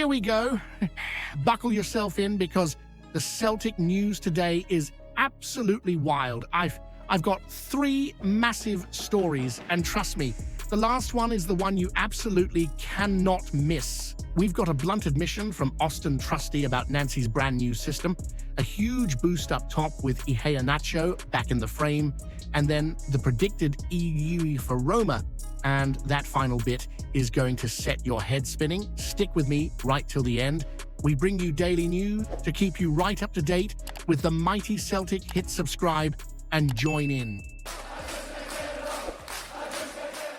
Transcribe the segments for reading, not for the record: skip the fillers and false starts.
here we go. Buckle yourself in because the Celtic news today is absolutely wild. I've got 3 massive stories, and trust me, the last one is the one you absolutely cannot miss. We've got a blunt admission from Auston Trusty about Nancy's brand new system, a huge boost up top with Iheanacho back in the frame, and then the predicted EU for Roma. And that final bit is going to set your head spinning. Stick with me right till the end. We bring you daily news to keep you right up to date with the mighty Celtic. Hit subscribe and join in.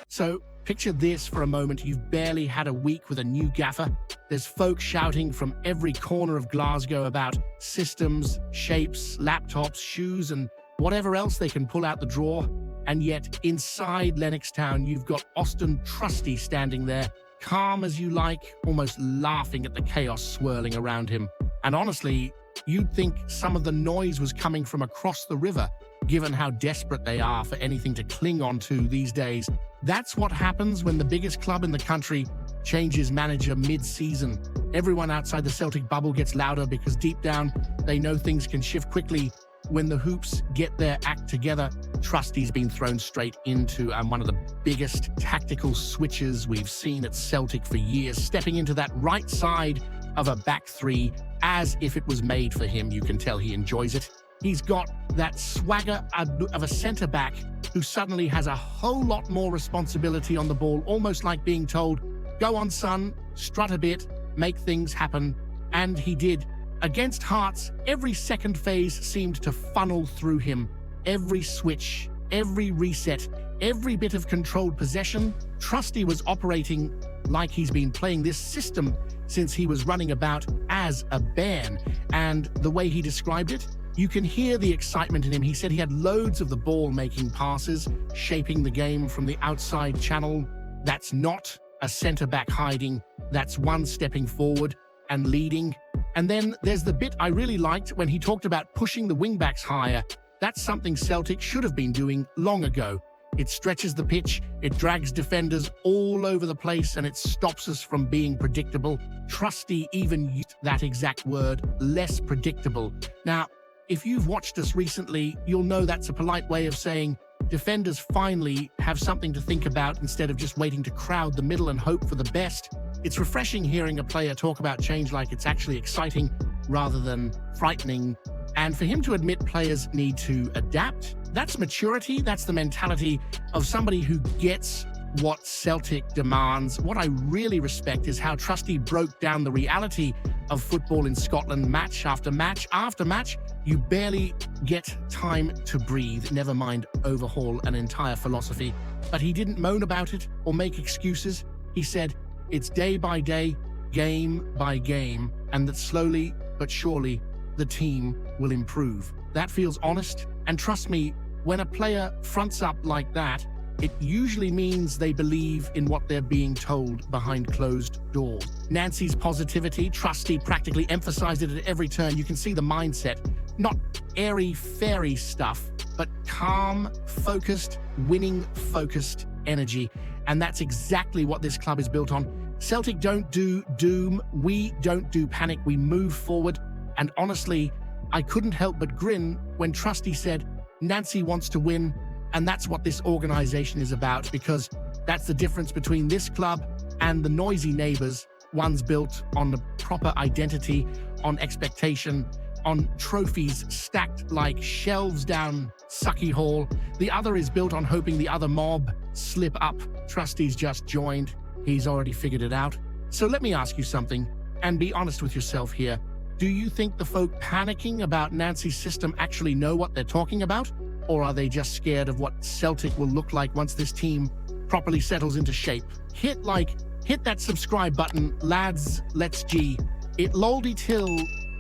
So, picture this for a moment. You've barely had a week with a new gaffer. There's folk shouting from every corner of Glasgow about systems, shapes, laptops, shoes, and whatever else they can pull out the drawer. And yet, inside Lennoxtown, you've got Auston Trusty standing there, calm as you like, almost laughing at the chaos swirling around him. And honestly, you'd think some of the noise was coming from across the river, given how desperate they are for anything to cling on to these days. That's what happens when the biggest club in the country changes manager mid-season. Everyone outside the Celtic bubble gets louder because deep down, they know things can shift quickly when the Hoops get their act together. Trusty's been thrown straight into one of the biggest tactical switches we've seen at Celtic for years, stepping into that right side of a back 3 as if it was made for him. You can tell he enjoys it. He's got that swagger of a centre-back who suddenly has a whole lot more responsibility on the ball, almost like being told, go on, son, strut a bit, make things happen. And he did. Against Hearts, every second phase seemed to funnel through him. Every switch, every reset, every bit of controlled possession, Trusty was operating like he's been playing this system since he was running about as a bairn. And the way he described it, you can hear the excitement in him. He said he had loads of the ball making passes, shaping the game from the outside channel. That's not a centre-back hiding. That's one stepping forward and leading. And then there's the bit I really liked when he talked about pushing the wingbacks higher. That's something Celtic should have been doing long ago. It stretches the pitch, it drags defenders all over the place, and it stops us from being predictable. Trusty even used that exact word, less predictable. Now, if you've watched us recently, you'll know that's a polite way of saying defenders finally have something to think about instead of just waiting to crowd the middle and hope for the best. It's refreshing hearing a player talk about change like it's actually exciting rather than frightening. And for him to admit players need to adapt, that's maturity. That's the mentality of somebody who gets what Celtic demands. What I really respect is how Trusty broke down the reality of football in Scotland match after match after match. You barely get time to breathe, never mind overhaul an entire philosophy. But he didn't moan about it or make excuses. He said, it's day by day, game by game, and that slowly but surely the team will improve. That feels honest, and trust me, when a player fronts up like that, it usually means they believe in what they're being told behind closed doors. Nancy's positivity, Trusty practically emphasized it at every turn. You can see the mindset, not airy-fairy stuff, but calm, focused, winning-focused energy. And that's exactly what this club is built on. Celtic don't do doom, we don't do panic, we move forward. And honestly, I couldn't help but grin when Trusty said, Nancy wants to win, and that's what this organization is about, because that's the difference between this club and the noisy neighbors. One's built on the proper identity, on expectation, on trophies stacked like shelves down Sucky Hall. The other is built on hoping the other mob slip up. Trusty's just joined. He's already figured it out. So let me ask you something, and be honest with yourself here. Do you think the folk panicking about Nancy's system actually know what they're talking about? Or are they just scared of what Celtic will look like once this team properly settles into shape? Hit that subscribe button, lads, let's G. It loldy till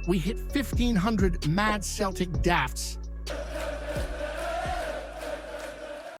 we hit 1,500 mad Celtic dafts.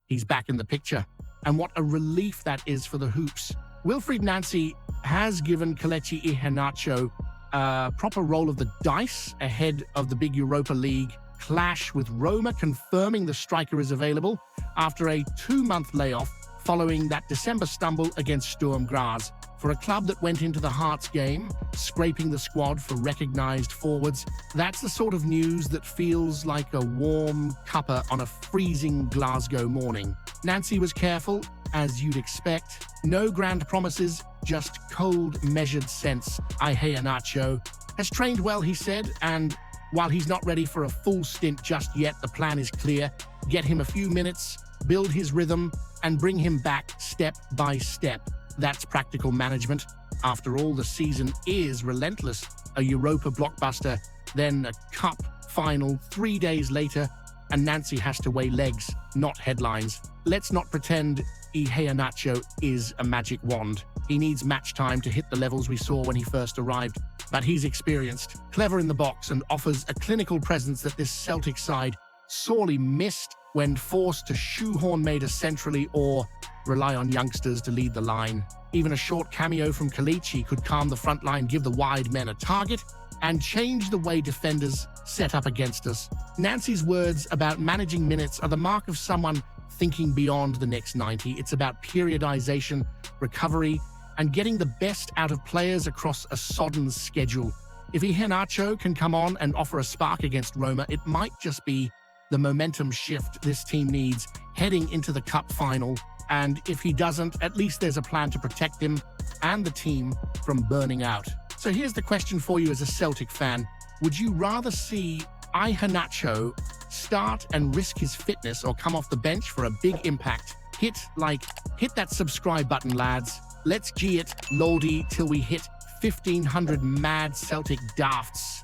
He's back in the picture. And what a relief that is for the Hoops. Wilfried Nancy has given Kelechi Iheanacho a proper roll of the dice ahead of the big Europa League clash with Roma, confirming the striker is available after a 2-month layoff following that December stumble against Sturm Graz. For a club that went into the Hearts game, scraping the squad for recognised forwards, that's the sort of news that feels like a warm cuppa on a freezing Glasgow morning. Nancy was careful, as you'd expect. No grand promises, just cold, measured sense. Iheanacho has trained well, he said, and while he's not ready for a full stint just yet, the plan is clear. Get him a few minutes, build his rhythm, and bring him back step by step. That's practical management. After all, the season is relentless. A Europa blockbuster, then a cup final 3 days later, and Nancy has to weigh legs, not headlines. Let's not pretend Iheanacho is a magic wand. He needs match time to hit the levels we saw when he first arrived. But he's experienced, clever in the box, and offers a clinical presence that this Celtic side sorely missed when forced to shoehorn Maida centrally or rely on youngsters to lead the line. Even a short cameo from Kelechi could calm the front line, give the wide men a target, and change the way defenders set up against us. Nancy's words about managing minutes are the mark of someone thinking beyond the next 90. It's about periodization, recovery, and getting the best out of players across a sodden schedule. If Iheanacho can come on and offer a spark against Roma, it might just be the momentum shift this team needs heading into the cup final. And if he doesn't, at least there's a plan to protect him and the team from burning out. So here's the question for you as a Celtic fan. Would you rather see Iheanacho start and risk his fitness or come off the bench for a big impact? Hit that subscribe button, lads. Let's G it, Loldy, till we hit 1,500 mad Celtic dafts.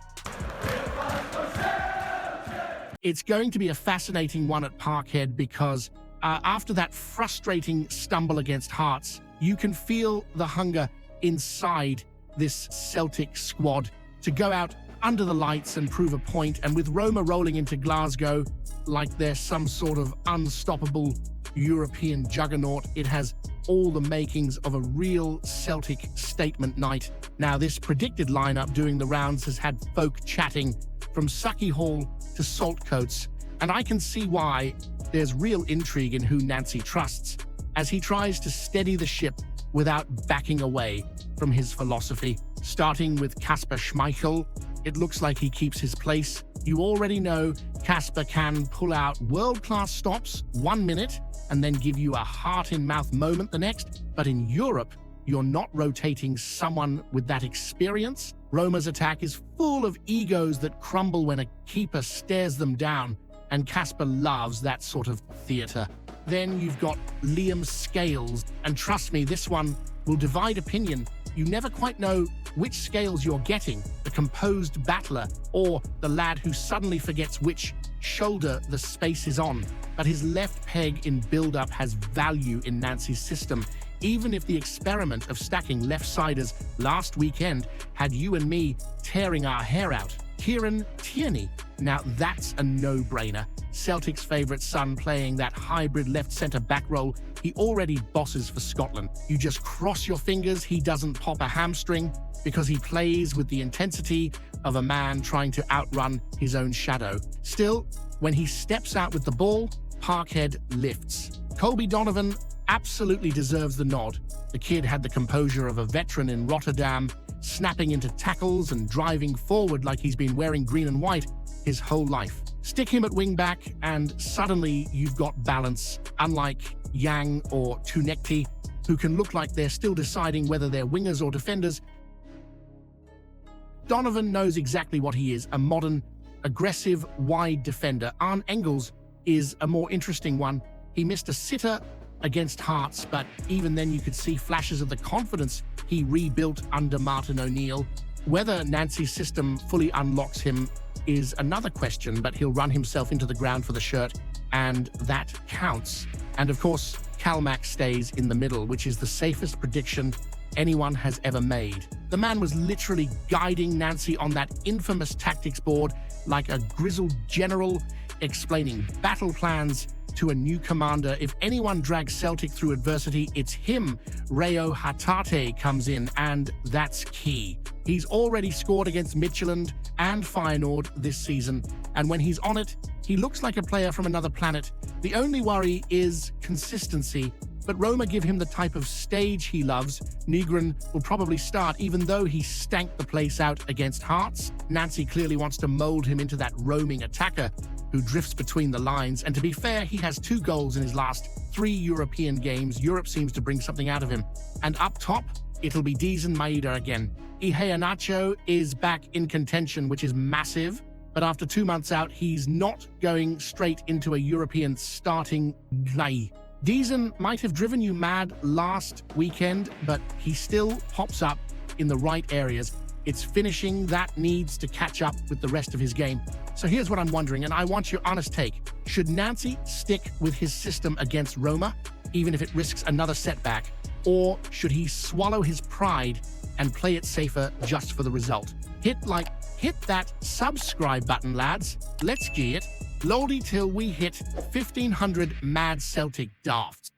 It's going to be a fascinating one at Parkhead because after that frustrating stumble against Hearts, you can feel the hunger inside this Celtic squad to go out under the lights and prove a point. And with Roma rolling into Glasgow like they're some sort of unstoppable European juggernaut, it has all the makings of a real Celtic statement night. Now, this predicted lineup doing the rounds has had folk chatting from Sucky Hall to Saltcoats, and I can see why. There's real intrigue in who Nancy trusts as he tries to steady the ship without backing away from his philosophy. Starting with Kasper Schmeichel, it looks like he keeps his place. You already know Kasper can pull out world-class stops 1 minute and then give you a heart-in-mouth moment the next. But in Europe, you're not rotating someone with that experience. Roma's attack is full of egos that crumble when a keeper stares them down, and Kasper loves that sort of theatre. Then you've got Liam Scales, and trust me, this one will divide opinion. You never quite know which Scales you're getting, the composed battler or the lad who suddenly forgets which shoulder the space is on. But his left peg in build-up has value in Nancy's system, even if the experiment of stacking left-siders last weekend had you and me tearing our hair out. Kieran Tierney, now that's a no-brainer. Celtic's favourite son playing that hybrid left-centre back role, he already bosses for Scotland. You just cross your fingers he doesn't pop a hamstring, because he plays with the intensity of a man trying to outrun his own shadow. Still, when he steps out with the ball, Parkhead lifts. Colby Donovan absolutely deserves the nod. The kid had the composure of a veteran in Rotterdam, snapping into tackles and driving forward like he's been wearing green and white his whole life. Stick him at wing-back and suddenly you've got balance, unlike Yang or Tunekti, who can look like they're still deciding whether they're wingers or defenders. Donovan knows exactly what he is, a modern, aggressive, wide defender. Arne Engels is a more interesting one. He missed a sitter against Hearts, but even then you could see flashes of the confidence he rebuilt under Martin O'Neill. Whether Nancy's system fully unlocks him is another question, but he'll run himself into the ground for the shirt, and that counts. And of course, Kalmak stays in the middle, which is the safest prediction anyone has ever made. The man was literally guiding Nancy on that infamous tactics board like a grizzled general explaining battle plans to a new commander. If anyone drags Celtic through adversity, it's him. Reo Hatate comes in, and that's key. He's already scored against Midtjylland and Feyenoord this season, and when he's on it, he looks like a player from another planet. The only worry is consistency. But Roma give him the type of stage he loves. Nygren will probably start, even though he stank the place out against Hearts. Nancy clearly wants to mold him into that roaming attacker who drifts between the lines. And to be fair, he has 2 goals in his last 3 European games. Europe seems to bring something out of him. And up top, it'll be Deezen Maeda again. Iheanacho is back in contention, which is massive. But after 2 months out, he's not going straight into a European starting play. Deezen might have driven you mad last weekend, but he still pops up in the right areas. It's finishing that needs to catch up with the rest of his game. So here's what I'm wondering, and I want your honest take. Should Nancy stick with his system against Roma, even if it risks another setback? Or should he swallow his pride and play it safer just for the result? Hit that subscribe button, lads. Let's get it. Loldy till we hit 1,500 mad Celtic dafts.